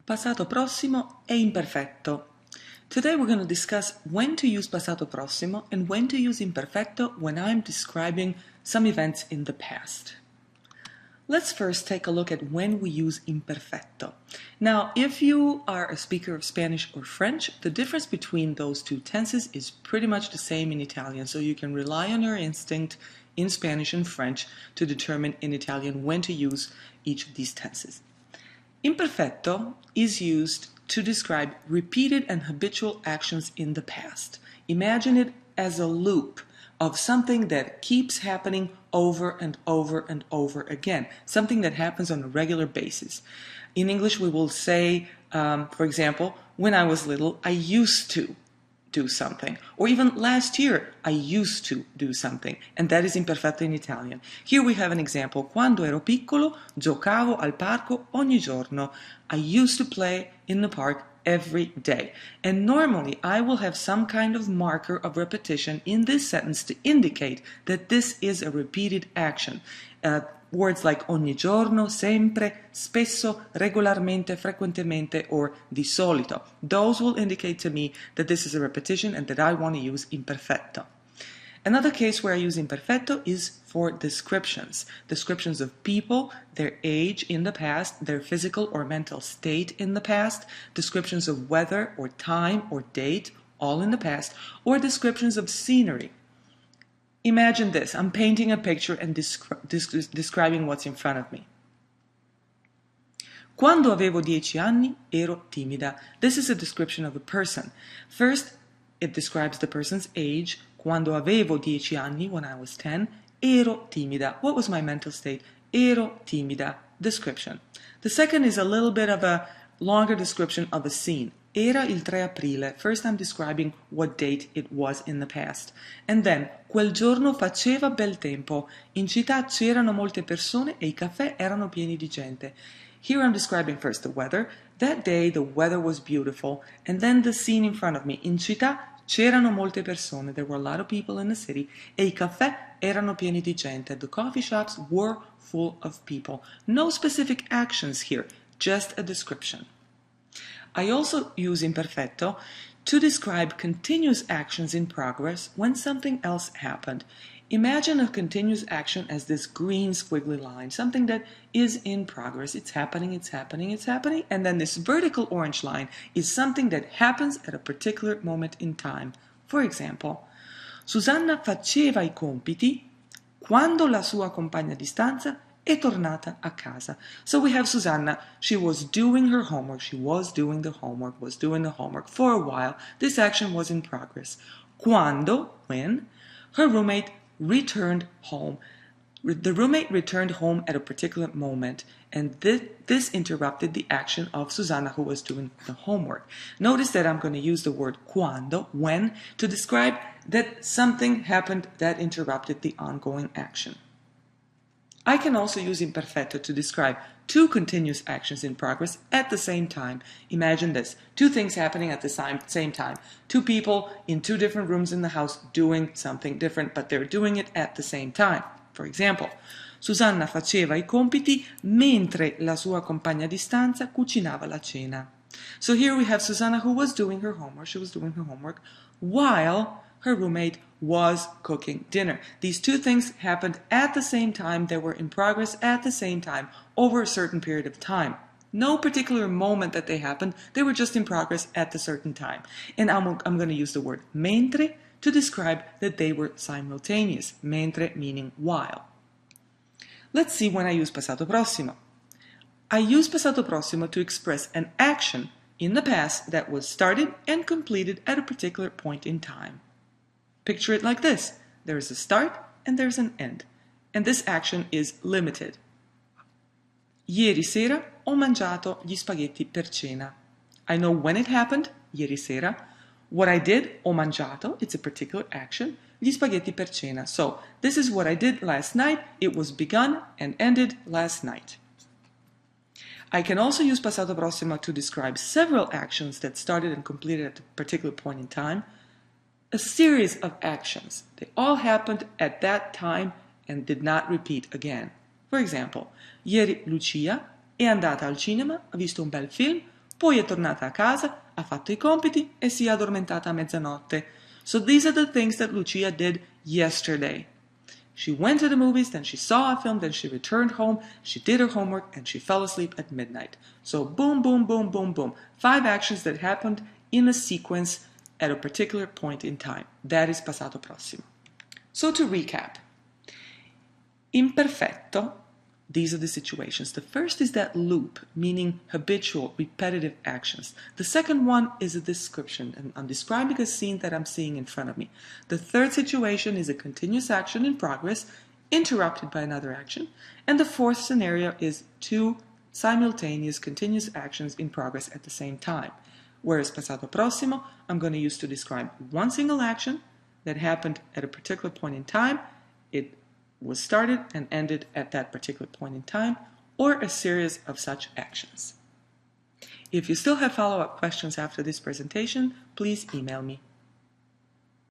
Passato Prossimo e Imperfetto. Today we're going to discuss when to use Passato Prossimo and when to use Imperfetto when I'm describing some events in the past. Let's first take a look at when we use Imperfetto. Now, if you are a speaker of Spanish or French, the difference between those two tenses is pretty much the same in Italian, so you can rely on your instinct in Spanish and French to determine in Italian when to use each of these tenses. Imperfetto is used to describe repeated and habitual actions in the past. Imagine it as a loop of something that keeps happening over and over and over again, something that happens on a regular basis. In English, we will say, for example, when I was little, I used to do something. Or even last year, I used to do something. And that is imperfetto in Italian. Here we have an example. Quando ero piccolo, giocavo al parco ogni giorno. I used to play in the park every day. And normally, I will have some kind of marker of repetition in this sentence to indicate that this is a repeated action. Words like ogni giorno, sempre, spesso, regolarmente, frequentemente, or di solito. Those will indicate to me that this is a repetition and that I want to use imperfetto. Another case where I use imperfetto is for descriptions. Descriptions of people, their age in the past, their physical or mental state in the past, descriptions of weather or time or date, all in the past, or descriptions of scenery. Imagine this, I'm painting a picture and describing what's in front of me. Quando avevo 10 anni ero timida. This is a description of a person. First, it describes the person's age. Quando avevo 10 anni, when I was 10, ero timida. What was my mental state? Ero timida. Description. The second is a little bit of a longer description of a scene. Era il 3 aprile. First I'm describing what date it was in the past. And then, quel giorno faceva bel tempo. In città c'erano molte persone e I caffè erano pieni di gente. Here I'm describing first the weather. That day the weather was beautiful. And then the scene in front of me. In città c'erano molte persone. There were a lot of people in the city. E I caffè erano pieni di gente. The coffee shops were full of people. No specific actions here, just a description. I also use imperfetto to describe continuous actions in progress when something else happened. Imagine a continuous action as this green squiggly line, something that is in progress. It's happening, it's happening, it's happening. And then this vertical orange line is something that happens at a particular moment in time. For example, Susanna faceva I compiti quando la sua compagna di stanza è tornata a casa. So we have Susanna. She was doing her homework. She was doing the homework for a while. This action was in progress. Quando, when, her roommate returned home. The roommate returned home at a particular moment, and this interrupted the action of Susanna, who was doing the homework. Notice that I'm going to use the word quando, when, to describe that something happened that interrupted the ongoing action. I can also use imperfetto to describe two continuous actions in progress at the same time. Imagine this, two things happening at the same time. Two people in two different rooms in the house doing something different, but they're doing it at the same time. For example, Susanna faceva I compiti mentre la sua compagna di stanza cucinava la cena. So here we have Susanna who was doing her homework. She was doing her homework while her roommate was cooking dinner. These two things happened at the same time. They were in progress at the same time over a certain period of time. No particular moment that they happened. They were just in progress at a certain time. And I'm going to use the word mentre to describe that they were simultaneous. Mentre meaning while. Let's see when I use Passato Prossimo. I use Passato Prossimo to express an action in the past that was started and completed at a particular point in time. Picture it like this. There is a start and there's an end. And this action is limited. Ieri sera ho mangiato gli spaghetti per cena. I know when it happened, ieri sera. What I did, ho mangiato, it's a particular action, gli spaghetti per cena. So, this is what I did last night. It was begun and ended last night. I can also use Passato Prossimo to describe several actions that started and completed at a particular point in time. A series of actions. They all happened at that time and did not repeat again. For example, ieri Lucia è andata al cinema, ha visto un bel film Poi è tornata a casa, ha fatto i compiti e si è addormentata a mezzanotte. So these are the things that Lucia did yesterday. She went to the movies, then she saw a film, then she returned home, she did her homework, and she fell asleep at midnight. So boom, boom, boom, boom, boom. 5 actions that happened in a sequence at a particular point in time. That is Passato Prossimo. So to recap, Imperfetto, these are the situations. The first is that loop, meaning habitual, repetitive actions. The second one is a description, and I'm describing a scene that I'm seeing in front of me. The third situation is a continuous action in progress, interrupted by another action. And the fourth scenario is 2 simultaneous continuous actions in progress at the same time. Whereas Passato Prossimo, I'm going to use to describe one single action that happened at a particular point in time. It was started and ended at that particular point in time, or a series of such actions. If you still have follow-up questions after this presentation, please email me.